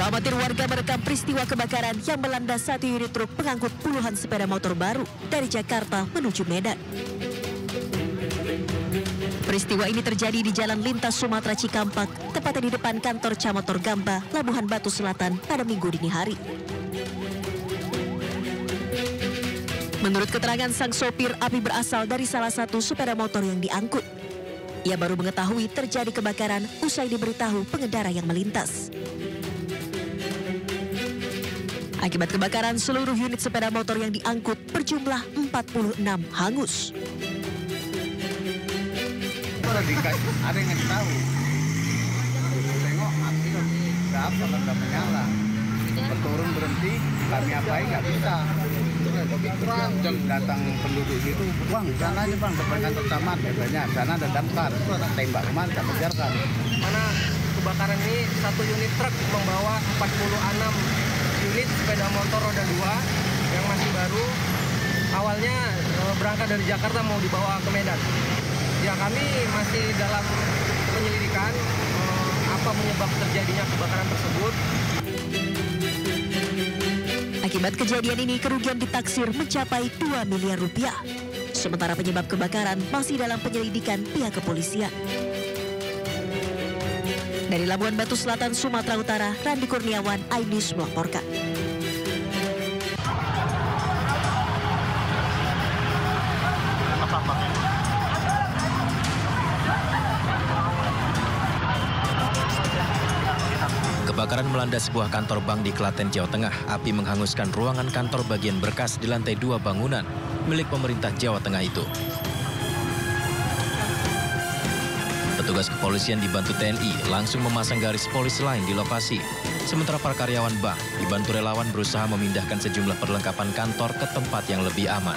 Amatir warga merekam peristiwa kebakaran yang melanda satu unit truk pengangkut puluhan sepeda motor baru dari Jakarta menuju Medan. Peristiwa ini terjadi di Jalan Lintas Sumatera Cikampek, tepatnya di depan kantor Camat Torgamba, Labuhan Batu Selatan pada Minggu dini hari. Menurut keterangan sang sopir, api berasal dari salah satu sepeda motor yang diangkut. Ia baru mengetahui terjadi kebakaran usai diberitahu pengendara yang melintas. Akibat kebakaran, seluruh unit sepeda motor yang diangkut berjumlah 46 hangus. Ada yang ngasih tahu. Tengok api berapa udah menyala. Berturun berhenti, kami apain nggak bisa. Datang penduduk itu, bang, sana aja bang, depan kantor camat, katanya, sana ada damkar, tembak kemana, kita kejarkan. Mana kebakaran ini satu unit truk membawa 46 unit sepeda motor roda 2 yang masih baru. Awalnya berangkat dari Jakarta mau dibawa ke Medan. Ya, kami masih dalam penyelidikan apa penyebab terjadinya kebakaran tersebut. Akibat kejadian ini, kerugian ditaksir mencapai 2 miliar rupiah. Sementara penyebab kebakaran masih dalam penyelidikan pihak kepolisian. Dari Labuhan Batu Selatan, Sumatera Utara, Randi Kurniawan, iNews melaporkan. Kebakaran melanda sebuah kantor bank di Klaten, Jawa Tengah. Api menghanguskan ruangan kantor bagian berkas di lantai 2 bangunan milik pemerintah Jawa Tengah itu. Petugas kepolisian dibantu TNI langsung memasang garis polis lain di lokasi. Sementara para karyawan bank dibantu relawan berusaha memindahkan sejumlah perlengkapan kantor ke tempat yang lebih aman.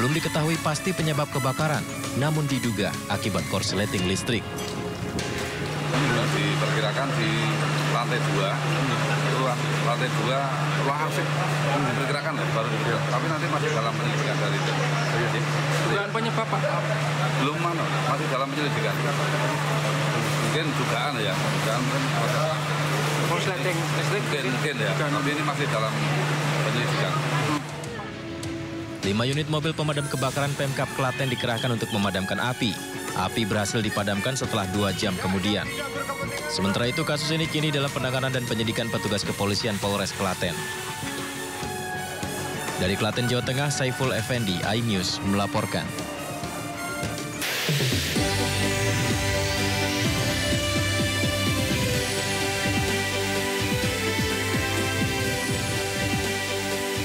Belum diketahui pasti penyebab kebakaran, namun diduga akibat korsleting listrik. Diperkirakan di lantai 2, lantai 2 ruang arsip diperkirakan ya, baru diperkirakan. Tapi nanti masih dalam penyelidikan dari itu. Dugaan penyebab apa? Belum mana, masih dalam penyelidikan. Mungkin dugaan ya, dugaan Korsleting listrik mungkin ya, tapi ini masih dalam penyelidikan. 5 unit mobil pemadam kebakaran Pemkab Klaten dikerahkan untuk memadamkan api. Api berhasil dipadamkan setelah 2 jam kemudian. Sementara itu, kasus ini kini dalam penanganan dan penyidikan petugas kepolisian Polres Klaten. Dari Klaten, Jawa Tengah, Saiful Effendi, iNews melaporkan.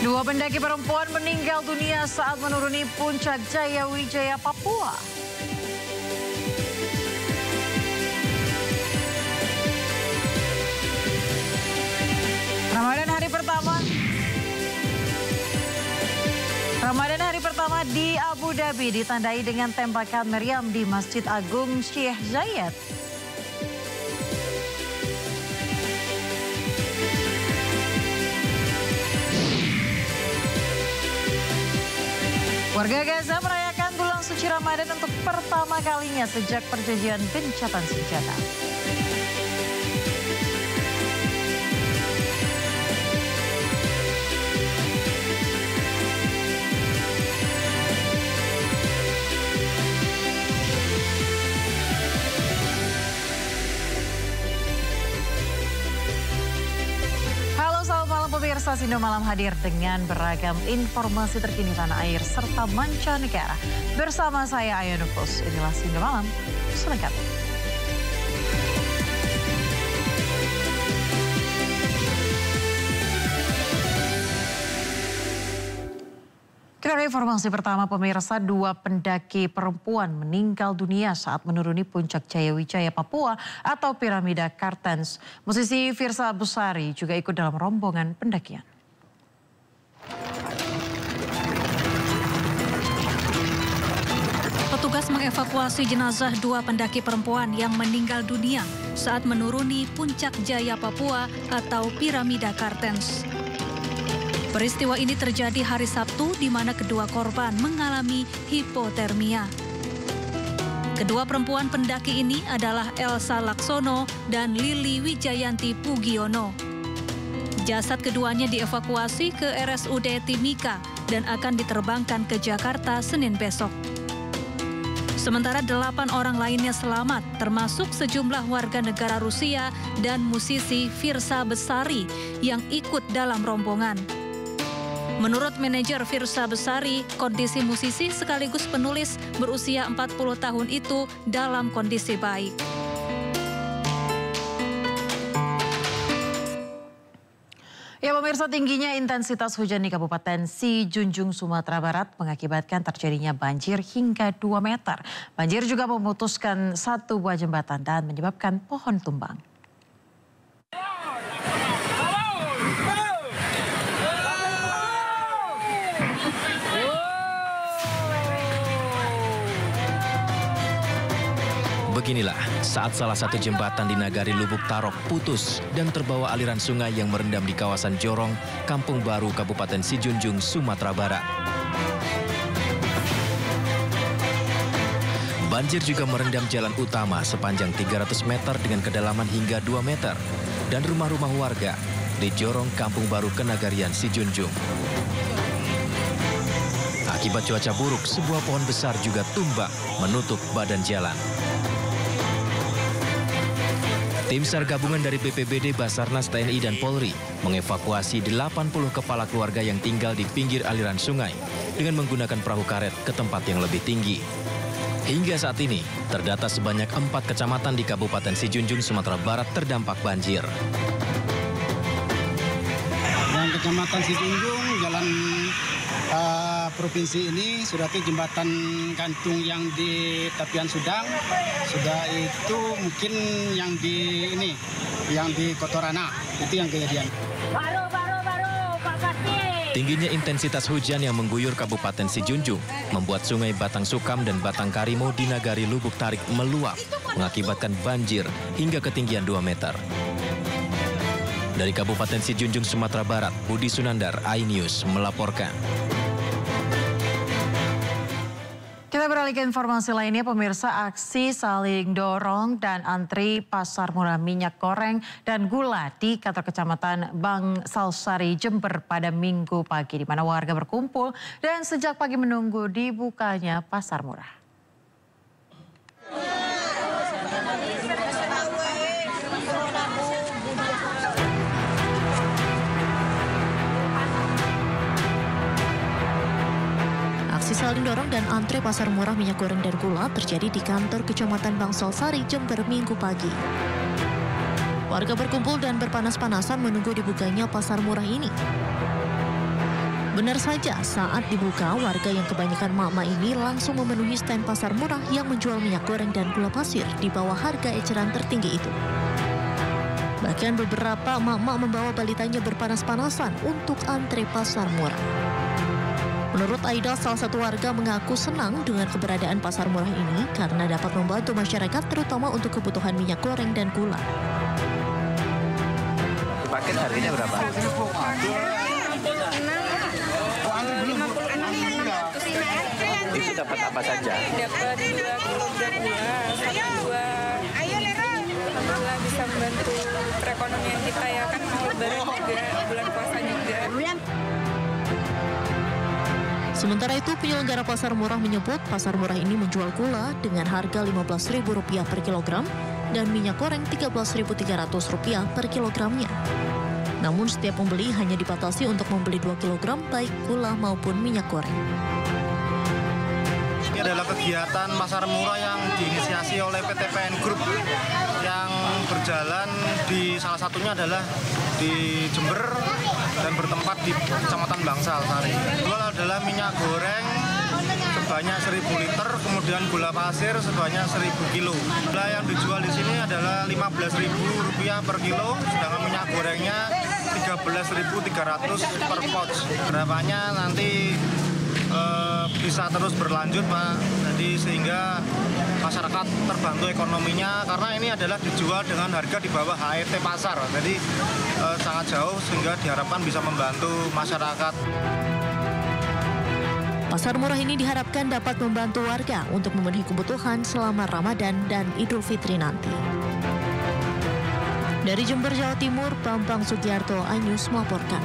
Dua pendaki perempuan meninggal dunia saat menuruni puncak Jaya Wijaya, Papua. Ramadan hari pertama di Abu Dhabi ditandai dengan tembakan meriam di Masjid Agung Syekh Zayed. Warga Gaza merayakan bulan suci Ramadan untuk pertama kalinya sejak perjanjian gencatan senjata. Pemirsa, Sindo Malam hadir dengan beragam informasi terkini tanah air serta mancanegara. Bersama saya Aya Nufus, inilah Sindo Malam selengkapnya. Kita informasi pertama, pemirsa, 2 pendaki perempuan meninggal dunia saat menuruni puncak Jaya Wijaya, Papua atau Piramida Kartens. Musisi Firsa Busari juga ikut dalam rombongan pendakian. Petugas mengevakuasi jenazah 2 pendaki perempuan yang meninggal dunia saat menuruni puncak Jaya Papua atau Piramida Kartens. Peristiwa ini terjadi hari Sabtu di mana kedua korban mengalami hipotermia. Kedua perempuan pendaki ini adalah Elsa Laksono dan Lili Wijayanti Pugiono. Jasad keduanya dievakuasi ke RSUD Timika dan akan diterbangkan ke Jakarta Senin besok. Sementara 8 orang lainnya selamat, termasuk sejumlah warga negara Rusia dan musisi Firsa Besari yang ikut dalam rombongan. Menurut manajer Firsa Besari, kondisi musisi sekaligus penulis berusia 40 tahun itu dalam kondisi baik. Ya pemirsa, tingginya intensitas hujan di Kabupaten Sijunjung, Sumatera Barat mengakibatkan terjadinya banjir hingga 2 meter. Banjir juga memutuskan 1 buah jembatan dan menyebabkan pohon tumbang. Beginilah saat salah satu jembatan di Nagari Lubuk Tarok putus dan terbawa aliran sungai yang merendam di kawasan Jorong, Kampung Baru, Kabupaten Sijunjung, Sumatera Barat. Banjir juga merendam jalan utama sepanjang 300 meter dengan kedalaman hingga 2 meter dan rumah-rumah warga di Jorong, Kampung Baru, Kenagarian, Sijunjung. Akibat cuaca buruk, sebuah pohon besar juga tumbang menutup badan jalan. Tim SAR gabungan dari BPBD, Basarnas, TNI, dan Polri mengevakuasi 80 kepala keluarga yang tinggal di pinggir aliran sungai dengan menggunakan perahu karet ke tempat yang lebih tinggi. Hingga saat ini, terdata sebanyak 4 kecamatan di Kabupaten Sijunjung, Sumatera Barat terdampak banjir. Dan Kecamatan Sijunjung, jalan provinsi ini sudah di jembatan gantung yang di tepian Sudang, sudah itu mungkin yang di ini, yang di Kotorana, itu yang kejadian. Tingginya intensitas hujan yang mengguyur Kabupaten Sijunjung membuat sungai Batang Sukam dan Batang Karimo di Nagari Lubuk Tarik meluap, mengakibatkan banjir hingga ketinggian 2 meter. Dari Kabupaten Sijunjung, Sumatera Barat, Budi Sunandar, iNews melaporkan. Kita beralih ke informasi lainnya, pemirsa. Aksi saling dorong dan antri pasar murah minyak goreng dan gula di kantor kecamatan Bangsalsari, Jember pada Minggu pagi, di mana warga berkumpul dan sejak pagi menunggu dibukanya pasar murah. Aksi saling dorong dan antre pasar murah minyak goreng dan gula terjadi di kantor Kecamatan Bangsalsari, Jember Minggu pagi. Warga berkumpul dan berpanas-panasan menunggu dibukanya pasar murah ini. Benar saja, saat dibuka, warga yang kebanyakan mak-mak ini langsung memenuhi stand pasar murah yang menjual minyak goreng dan gula pasir di bawah harga eceran tertinggi itu. Bahkan beberapa mak-mak membawa balitanya berpanas-panasan untuk antre pasar murah. Menurut Aida, salah satu warga mengaku senang dengan keberadaan pasar murah ini karena dapat membantu masyarakat terutama untuk kebutuhan minyak goreng dan gula. Paket harganya berapa? Itu dapat apa saja? Dapat 2 kilogram gula, sama 2. Alhamdulillah bisa membantu perekonomian kita ya, kan mau lebaran juga, bulan puasa juga. Sementara itu, penyelenggara pasar murah menyebut pasar murah ini menjual gula dengan harga Rp15.000 per kilogram dan minyak goreng Rp13.300 per kilogramnya. Namun setiap pembeli hanya dibatasi untuk membeli 2 kilogram baik gula maupun minyak goreng. Ini adalah kegiatan pasar murah yang diinisiasi oleh PT PN Group yang berjalan di salah satunya adalah di Jember dan bertempat di Kecamatan Bangsalsari. Jual adalah minyak goreng sebanyak 1.000 liter, kemudian gula pasir sebanyak 1.000 kilo. Gula yang dijual di sini adalah Rp15.000 per kilo, sedangkan minyak gorengnya Rp13.300 per pouch. Harapannya nanti bisa terus berlanjut, Pak. Jadi sehingga masyarakat terbantu ekonominya karena ini adalah dijual dengan harga di bawah HET pasar. Jadi sangat jauh sehingga diharapkan bisa membantu masyarakat. Pasar murah ini diharapkan dapat membantu warga untuk memenuhi kebutuhan selama Ramadan dan Idul Fitri nanti. Dari Jember, Jawa Timur, Bambang Sugiarto, iNews melaporkan.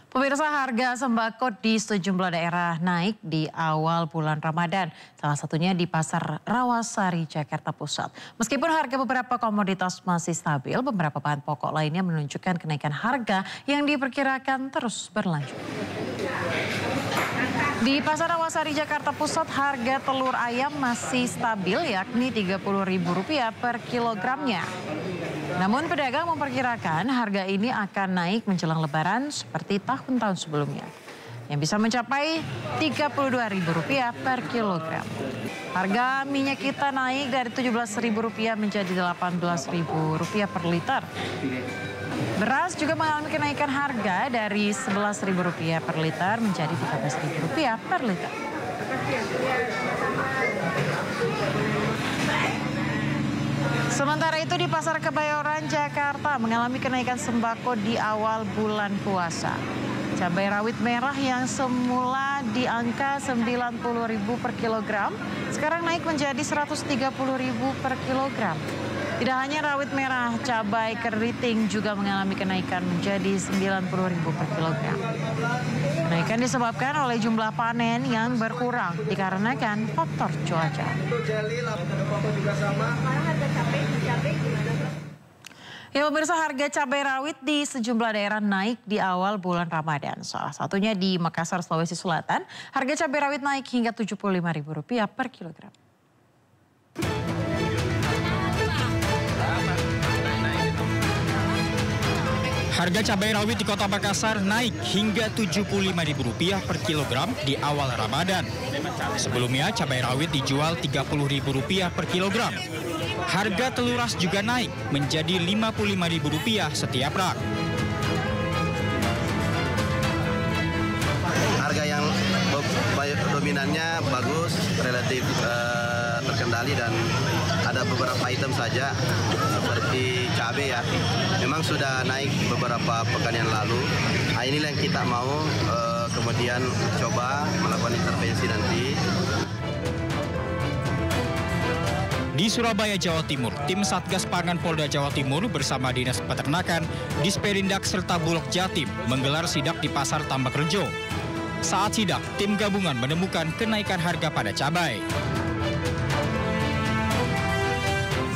Pemirsa, harga sembako di sejumlah daerah naik di awal bulan Ramadan. Salah satunya di Pasar Rawasari, Jakarta Pusat. Meskipun harga beberapa komoditas masih stabil, beberapa bahan pokok lainnya menunjukkan kenaikan harga yang diperkirakan terus berlanjut. Di Pasar Rawasari, Jakarta Pusat, harga telur ayam masih stabil, yakni Rp30.000 per kilogramnya. Namun pedagang memperkirakan harga ini akan naik menjelang Lebaran seperti tahun-tahun sebelumnya, yang bisa mencapai Rp32.000 per kilogram. Harga minyak kita naik dari Rp17.000 menjadi Rp18.000 per liter. Beras juga mengalami kenaikan harga dari Rp11.000 per liter menjadi Rp13.000 per liter. Sementara itu di Pasar Kebayoran, Jakarta mengalami kenaikan sembako di awal bulan puasa. Cabai rawit merah yang semula di angka Rp90.000 per kilogram, sekarang naik menjadi Rp130.000 per kilogram. Tidak hanya rawit merah, cabai keriting juga mengalami kenaikan menjadi Rp90.000 per kilogram. Kenaikan disebabkan oleh jumlah panen yang berkurang dikarenakan faktor cuaca. Ya pemirsa, harga cabai rawit di sejumlah daerah naik di awal bulan Ramadan. Salah satunya di Makassar, Sulawesi Selatan, harga cabai rawit naik hingga Rp75.000 per kilogram. Harga cabai rawit di Kota Makassar naik hingga Rp75.000 per kilogram di awal Ramadan. Sebelumnya cabai rawit dijual Rp30.000 per kilogram. Harga telur ras juga naik menjadi Rp55.000 setiap rak. Harga yang dominannya bagus, relatif terkendali dan ada beberapa item saja seperti cabai ya. Memang sudah naik beberapa pekan yang lalu. Nah, inilah yang kita mau kemudian coba melakukan intervensi nanti. Di Surabaya, Jawa Timur, tim Satgas Pangan Polda Jawa Timur bersama Dinas Peternakan, Disperindak serta Bulog Jatim menggelar sidak di Pasar Tambakrejo. Saat sidak, tim gabungan menemukan kenaikan harga pada cabai.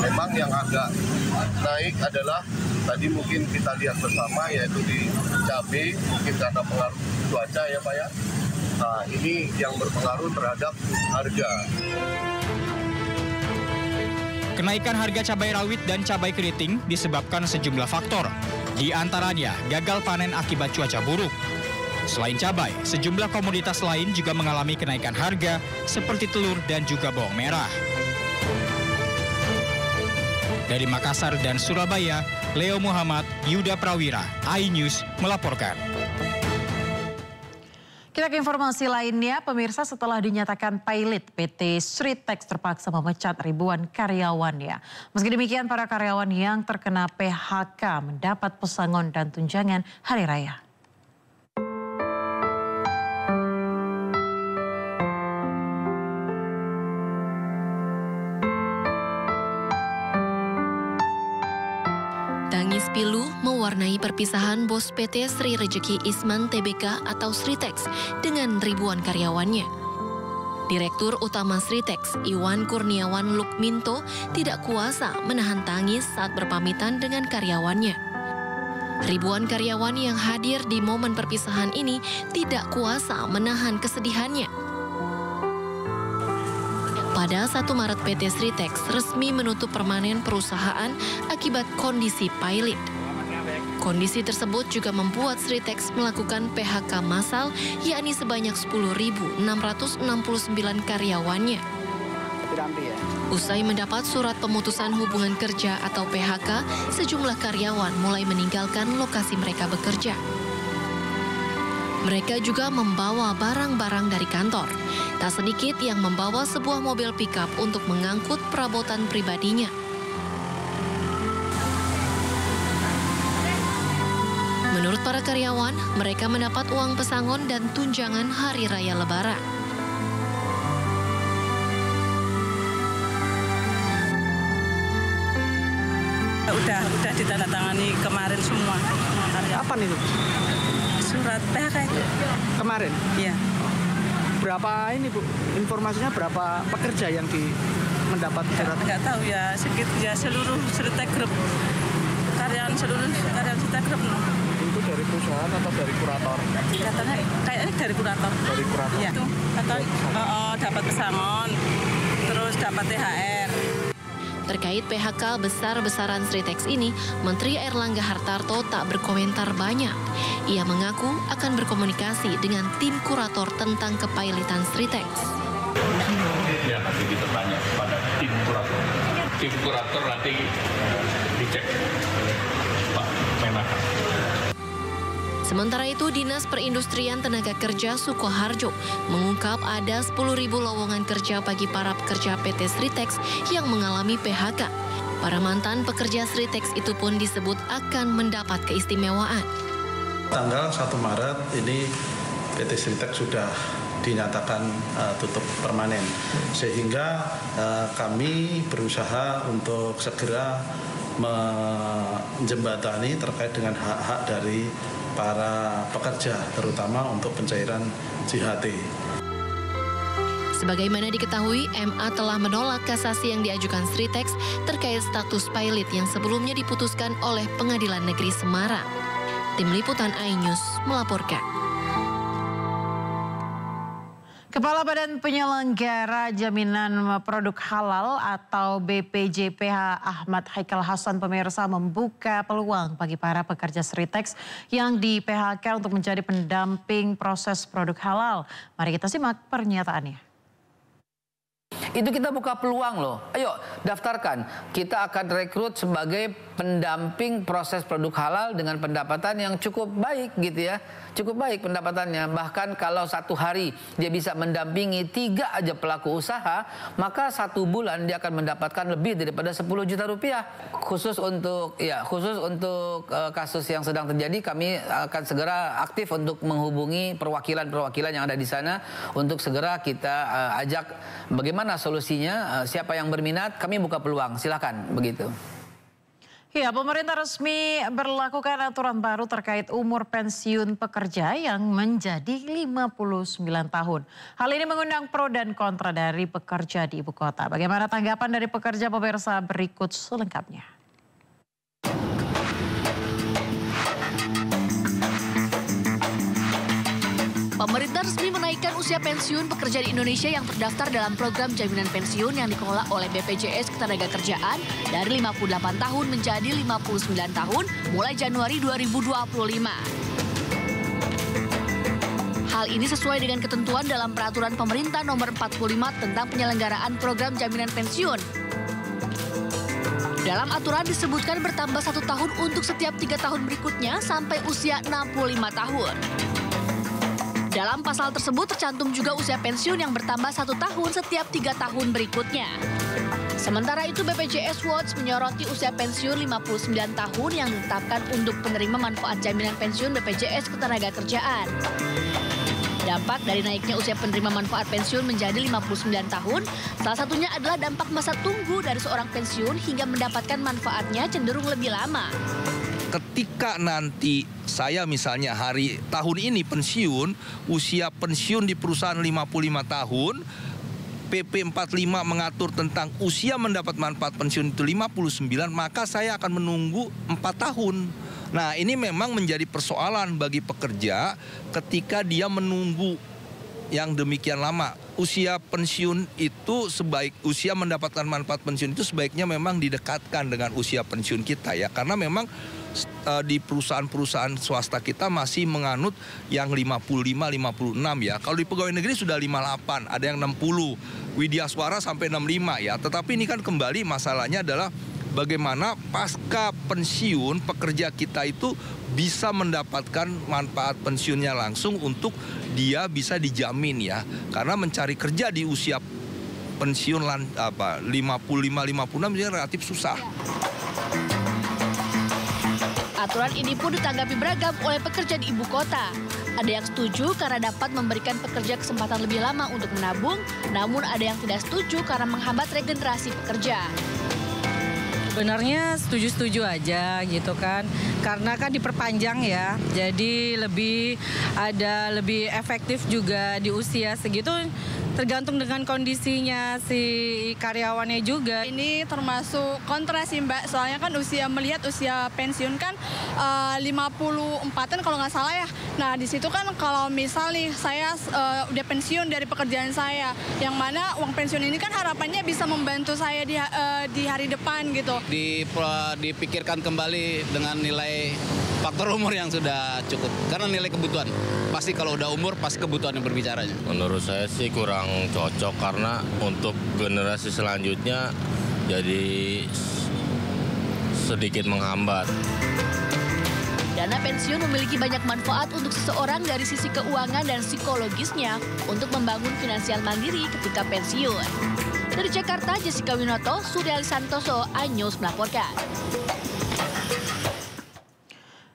Memang yang agak naik adalah tadi mungkin kita lihat bersama yaitu di cabai, mungkin karena pengaruh cuaca ya Pak ya. Nah ini yang berpengaruh terhadap harga. Kenaikan harga cabai rawit dan cabai keriting disebabkan sejumlah faktor. Di antaranya gagal panen akibat cuaca buruk. Selain cabai, sejumlah komoditas lain juga mengalami kenaikan harga seperti telur dan juga bawang merah. Dari Makassar dan Surabaya, Leo Muhammad, Yuda Prawira, iNews melaporkan. Kita ke informasi lainnya, pemirsa, setelah dinyatakan pilot, PT Sritex terpaksa memecat ribuan karyawannya. Meski demikian, para karyawan yang terkena PHK mendapat pesangon dan tunjangan hari raya. Tangis pilu mewarnai perpisahan bos PT Sri Rejeki Isman Tbk atau Sritex dengan ribuan karyawannya. Direktur Utama Sritex, Iwan Kurniawan Lukminto, tidak kuasa menahan tangis saat berpamitan dengan karyawannya. Ribuan karyawan yang hadir di momen perpisahan ini tidak kuasa menahan kesedihannya. Pada 1 Maret PT Sritex resmi menutup permanen perusahaan akibat kondisi pilot. Kondisi tersebut juga membuat Sritex melakukan PHK massal, yakni sebanyak 10.669 karyawannya. Usai mendapat surat pemutusan hubungan kerja atau PHK, sejumlah karyawan mulai meninggalkan lokasi mereka bekerja. Mereka juga membawa barang-barang dari kantor. Tak sedikit yang membawa sebuah mobil pickup untuk mengangkut perabotan pribadinya. Menurut para karyawan, mereka mendapat uang pesangon dan tunjangan Hari Raya Lebaran. Udah ditandatangani kemarin semua. Apa nih, Bu? Surat PHK itu. Kemarin? Iya. Berapa ini, Bu? Informasinya berapa pekerja yang mendapat surat? Nggak tahu ya, seluruh Sritek Group. Seluruh karyawan Sritek Group. Itu dari perusahaan atau dari kurator? Katanya kayaknya dari kurator. Dari kurator? Iya. Itu dapat pesangon, terus dapat THR. Terkait PHK besar-besaran Sritex ini, Menteri Airlangga Hartarto tak berkomentar banyak. Ia mengaku akan berkomunikasi dengan tim kurator tentang kepailitan Sritex. Ya, nanti kita tanya pada tim kurator. Tim kurator nanti dicek Pak Menaker. Sementara itu, Dinas Perindustrian Tenaga Kerja Sukoharjo mengungkap ada 10.000 lowongan kerja bagi para pekerja PT Sritex yang mengalami PHK. Para mantan pekerja Sritex itu pun disebut akan mendapat keistimewaan. Tanggal 1 Maret ini PT Sritex sudah dinyatakan tutup permanen, sehingga kami berusaha untuk segera menjembatani terkait dengan hak-hak dari para pekerja, terutama untuk pencairan JHT. Sebagaimana diketahui, MA telah menolak kasasi yang diajukan Sritex terkait status pilot yang sebelumnya diputuskan oleh Pengadilan Negeri Semarang. Tim Liputan iNews melaporkan. Kepala Badan Penyelenggara Jaminan Produk Halal atau BPJPH Ahmad Haikal Hasan pemirsa membuka peluang bagi para pekerja Sritex yang di PHK untuk menjadi pendamping proses produk halal. Mari kita simak pernyataannya. Itu kita buka peluang loh. Ayo daftarkan. Kita akan rekrut sebagai pendamping proses produk halal dengan pendapatan yang cukup baik gitu ya. Cukup baik pendapatannya. Bahkan kalau satu hari dia bisa mendampingi 3 aja pelaku usaha, maka 1 bulan dia akan mendapatkan lebih daripada 10 juta rupiah. Khusus untuk kasus yang sedang terjadi, kami akan segera aktif untuk menghubungi perwakilan-perwakilan yang ada di sana untuk segera kita ajak bagaimana solusinya, siapa yang berminat, kami buka peluang, silakan begitu. Ya, pemerintah resmi berlakukan aturan baru terkait umur pensiun pekerja yang menjadi 59 tahun. Hal ini mengundang pro dan kontra dari pekerja di ibu kota. Bagaimana tanggapan dari pekerja pemirsa berikut selengkapnya. Pemerintah resmi menaikkan usia pensiun pekerja di Indonesia yang terdaftar dalam program jaminan pensiun yang dikelola oleh BPJS Ketenagakerjaan dari 58 tahun menjadi 59 tahun mulai Januari 2025. Hal ini sesuai dengan ketentuan dalam Peraturan Pemerintah Nomor 45 tentang penyelenggaraan program jaminan pensiun. Dalam aturan disebutkan bertambah 1 tahun untuk setiap 3 tahun berikutnya sampai usia 65 tahun. Dalam pasal tersebut tercantum juga usia pensiun yang bertambah 1 tahun setiap 3 tahun berikutnya. Sementara itu BPJS Watch menyoroti usia pensiun 59 tahun yang ditetapkan untuk penerima manfaat jaminan pensiun BPJS Ketenagakerjaan. Dampak dari naiknya usia penerima manfaat pensiun menjadi 59 tahun, salah satunya adalah dampak masa tunggu dari seorang pensiun hingga mendapatkan manfaatnya cenderung lebih lama. Ketika nanti saya misalnya tahun ini pensiun, usia pensiun di perusahaan 55 tahun, PP 45 mengatur tentang usia mendapat manfaat pensiun itu 59, maka saya akan menunggu 4 tahun. Nah, ini memang menjadi persoalan bagi pekerja ketika dia menunggu yang demikian lama. Usia pensiun itu usia mendapatkan manfaat pensiun itu sebaiknya memang didekatkan dengan usia pensiun kita ya, karena memang di perusahaan-perusahaan swasta kita masih menganut yang 55-56 ya. Kalau di pegawai negeri sudah 58, ada yang 60, Widya Swara sampai 65 ya. Tetapi ini kan kembali masalahnya adalah bagaimana pasca pensiun pekerja kita itu bisa mendapatkan manfaat pensiunnya langsung untuk dia bisa dijamin ya. Karena mencari kerja di usia pensiun 55-56 relatif susah. Aturan ini pun ditanggapi beragam oleh pekerja di ibu kota. Ada yang setuju karena dapat memberikan pekerja kesempatan lebih lama untuk menabung, namun ada yang tidak setuju karena menghambat regenerasi pekerja. Sebenarnya setuju-setuju aja gitu kan, karena kan diperpanjang ya, jadi lebih efektif juga di usia segitu, tergantung dengan kondisinya si karyawannya juga. Ini termasuk kontra sih Mbak, soalnya kan melihat usia pensiun kan 54-an kalau nggak salah ya. Nah di situ kan kalau misal nih saya udah pensiun dari pekerjaan saya, yang mana uang pensiun ini kan harapannya bisa membantu saya di hari depan gitu. Dipikirkan kembali dengan nilai faktor umur yang sudah cukup. Karena nilai kebutuhan. Pasti kalau udah umur, pasti kebutuhan yang berbicaranya. Menurut saya sih kurang cocok karena untuk generasi selanjutnya jadi sedikit menghambat. Dana pensiun memiliki banyak manfaat untuk seseorang dari sisi keuangan dan psikologisnya untuk membangun finansial mandiri ketika pensiun. Dari Jakarta, Jessica Winoto, Suryali Santoso, iNews melaporkan.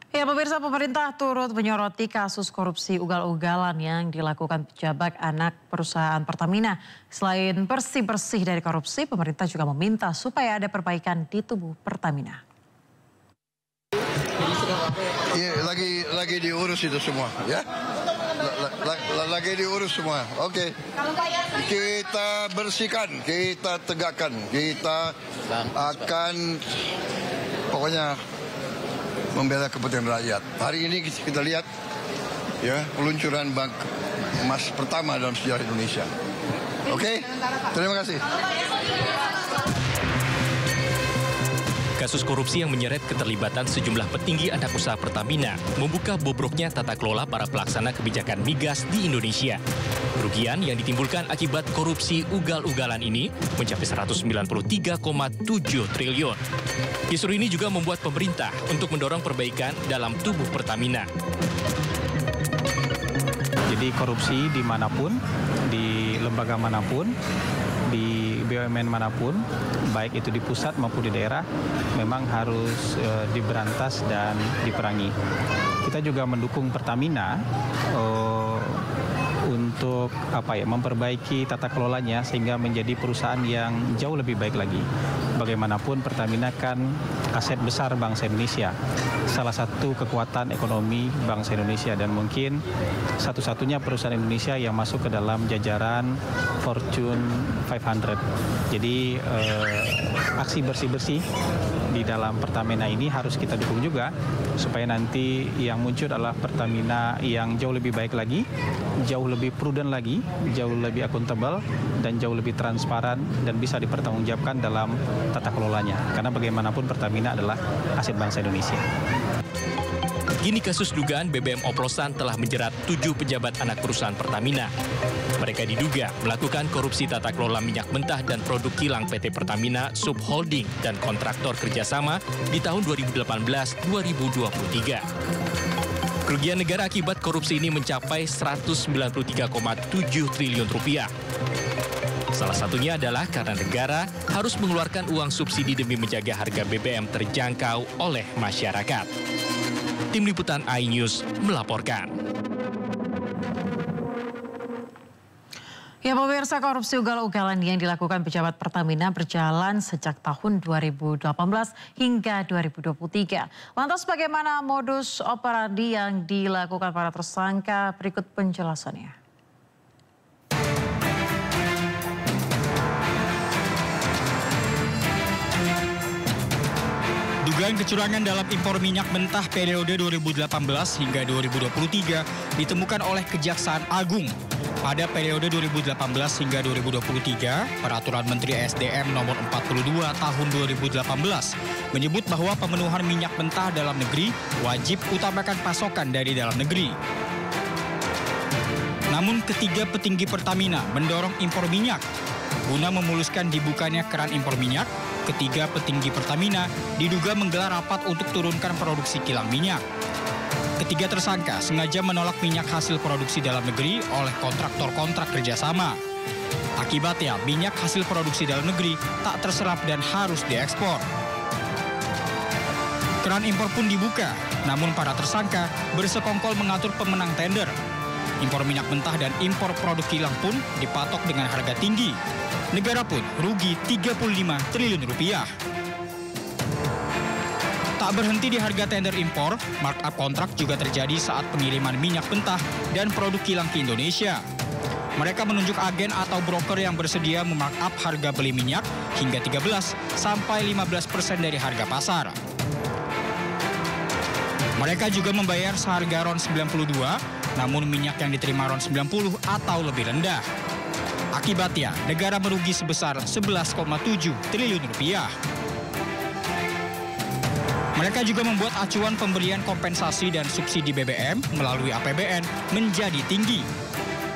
Ya, pemirsa, pemerintah turut menyoroti kasus korupsi ugal-ugalan yang dilakukan pejabat anak perusahaan Pertamina. Selain bersih-bersih dari korupsi, pemerintah juga meminta supaya ada perbaikan di tubuh Pertamina. Iya, lagi diurus itu semua, ya. Lagi diurus semua. Oke. Kita bersihkan, kita tegakkan, kita akan pokoknya membela kepentingan rakyat. Hari ini kita lihat ya peluncuran bank emas pertama dalam sejarah Indonesia. Oke. Terima kasih. Kasus korupsi yang menyeret keterlibatan sejumlah petinggi anak usaha Pertamina membuka bobroknya tata kelola para pelaksana kebijakan migas di Indonesia. Kerugian yang ditimbulkan akibat korupsi ugal-ugalan ini mencapai 193,7 triliun. Isu ini juga membuat pemerintah untuk mendorong perbaikan dalam tubuh Pertamina. Jadi korupsi dimanapun, di lembaga manapun, di BUMN manapun, baik itu di pusat maupun di daerah, memang harus diberantas dan diperangi. Kita juga mendukung Pertamina untuk memperbaiki tata kelolanya sehingga menjadi perusahaan yang jauh lebih baik lagi. Bagaimanapun Pertamina kan aset besar bangsa Indonesia, salah satu kekuatan ekonomi bangsa Indonesia dan mungkin satu-satunya perusahaan Indonesia yang masuk ke dalam jajaran Fortune 500. Jadi aksi bersih-bersih di dalam Pertamina ini harus kita dukung juga supaya nanti yang muncul adalah Pertamina yang jauh lebih baik lagi, jauh lebih prudent lagi, jauh lebih akuntabel dan jauh lebih transparan dan bisa dipertanggungjawabkan dalam tata kelolanya. Karena bagaimanapun Pertamina adalah aset bangsa Indonesia. Kini kasus dugaan BBM oplosan telah menjerat 7 pejabat anak perusahaan Pertamina. Mereka diduga melakukan korupsi tata kelola minyak mentah dan produk kilang PT Pertamina Subholding dan kontraktor kerjasama di tahun 2018-2023. Kerugian negara akibat korupsi ini mencapai 193,7 triliun rupiah. Salah satunya adalah karena negara harus mengeluarkan uang subsidi demi menjaga harga BBM terjangkau oleh masyarakat. Tim Liputan iNews melaporkan. Ya, pemirsa, korupsi ugal-ugalan yang dilakukan pejabat Pertamina berjalan sejak tahun 2018 hingga 2023. Lantas bagaimana modus operandi yang dilakukan para tersangka? Berikut penjelasannya. Dugaan kecurangan dalam impor minyak mentah periode 2018 hingga 2023 ditemukan oleh Kejaksaan Agung. Pada periode 2018 hingga 2023, Peraturan Menteri SDM Nomor 42 Tahun 2018 menyebut bahwa pemenuhan minyak mentah dalam negeri wajib utamakan pasokan dari dalam negeri. Namun ketiga petinggi Pertamina mendorong impor minyak. Guna memuluskan dibukanya keran impor minyak, ketiga petinggi Pertamina diduga menggelar rapat untuk turunkan produksi kilang minyak. Ketiga tersangka sengaja menolak minyak hasil produksi dalam negeri oleh kontraktor-kontrak kerjasama. Akibatnya, minyak hasil produksi dalam negeri tak terserap dan harus diekspor. Keran impor pun dibuka, namun para tersangka bersekongkol mengatur pemenang tender. Impor minyak mentah dan impor produk kilang pun dipatok dengan harga tinggi. Negara pun rugi 35 triliun rupiah. Tak berhenti di harga tender impor, markup kontrak juga terjadi saat pengiriman minyak mentah dan produk kilang ke Indonesia. Mereka menunjuk agen atau broker yang bersedia memarkup harga beli minyak hingga 13 sampai 15% dari harga pasar. Mereka juga membayar seharga RON 92, namun minyak yang diterima RON 90 atau lebih rendah. Akibatnya, negara merugi sebesar 11,7 triliun rupiah. Mereka juga membuat acuan pemberian kompensasi dan subsidi BBM melalui APBN menjadi tinggi.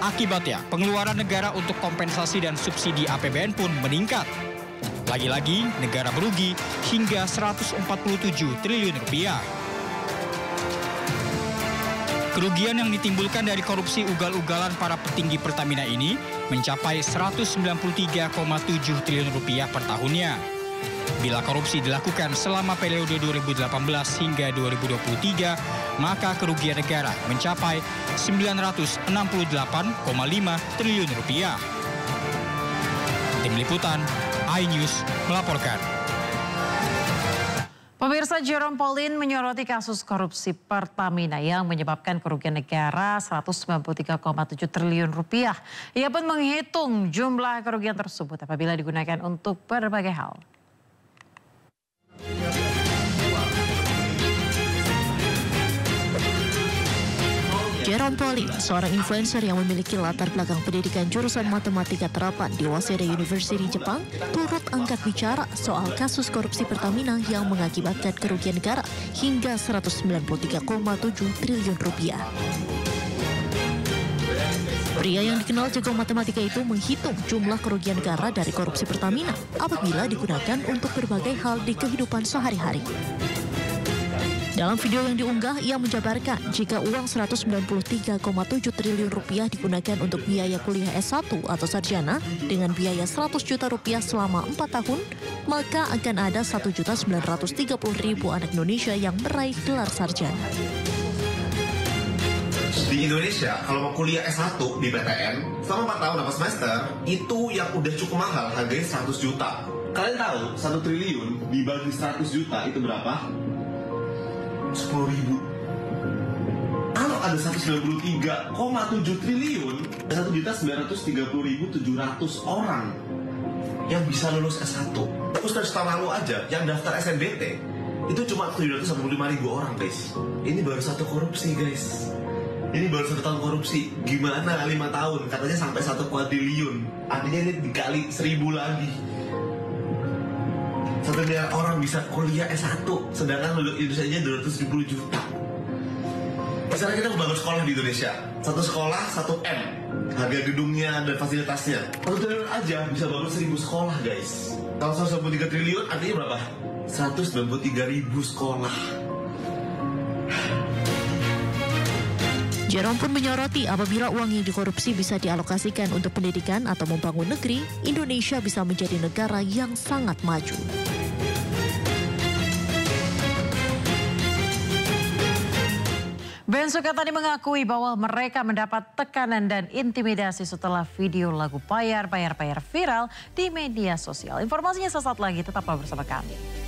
Akibatnya, pengeluaran negara untuk kompensasi dan subsidi APBN pun meningkat. Lagi-lagi, negara merugi hingga 147 triliun rupiah. Kerugian yang ditimbulkan dari korupsi ugal-ugalan para petinggi Pertamina ini mencapai 193,7 triliun rupiah per tahunnya. Bila korupsi dilakukan selama periode 2018 hingga 2023, maka kerugian negara mencapai 968,5 triliun rupiah. Tim Liputan, iNews melaporkan. Pemirsa, Jerome Pauline menyoroti kasus korupsi Pertamina yang menyebabkan kerugian negara 193,7 triliun rupiah. Ia pun menghitung jumlah kerugian tersebut apabila digunakan untuk berbagai hal. Jerome Pauline, seorang influencer yang memiliki latar belakang pendidikan jurusan matematika terapan di Waseda University Jepang, turut angkat bicara soal kasus korupsi Pertamina yang mengakibatkan kerugian negara hingga 193,7 triliun rupiah. Pria yang dikenal jago matematika itu menghitung jumlah kerugian negara dari korupsi Pertamina apabila digunakan untuk berbagai hal di kehidupan sehari-hari. Dalam video yang diunggah, ia menjabarkan jika uang 193,7 triliun rupiah digunakan untuk biaya kuliah S1 atau sarjana dengan biaya 100 juta rupiah selama 4 tahun, maka akan ada 1.930.000 anak Indonesia yang meraih gelar sarjana. Di Indonesia, kalau mau kuliah S1 di PTN, selama 4 tahun atau semester, itu yang udah cukup mahal, harganya 100 juta. Kalian tahu, 1 triliun dibagi 100 juta itu berapa? 10.000. Kalau ada 193,7 triliun, 1.930.700 orang yang bisa lulus S1. Terus tahun lalu aja, yang daftar SNBT, itu cuma 745.000 orang, guys. Ini baru satu korupsi, guys. Ini baru 1 tahun korupsi. Gimana 5 tahun? Katanya sampai 1 kuadriliun. Artinya ini dikali 1000 lagi. 1 miliar orang bisa kuliah S1, sedangkan penduduk Indonesia aja 270 juta. Misalnya kita membangun sekolah di Indonesia, 1 sekolah 1 M, harga gedungnya dan fasilitasnya. 1 triliun aja bisa bangun 1000 sekolah, guys. Kalau 193 triliun artinya berapa? 193.000 sekolah. Jerome pun menyoroti apabila uang yang dikorupsi bisa dialokasikan untuk pendidikan atau membangun negeri, Indonesia bisa menjadi negara yang sangat maju. Ben Sukatani mengakui bahwa mereka mendapat tekanan dan intimidasi setelah video lagu Bayar viral di media sosial. Informasinya sesaat lagi, tetaplah bersama kami.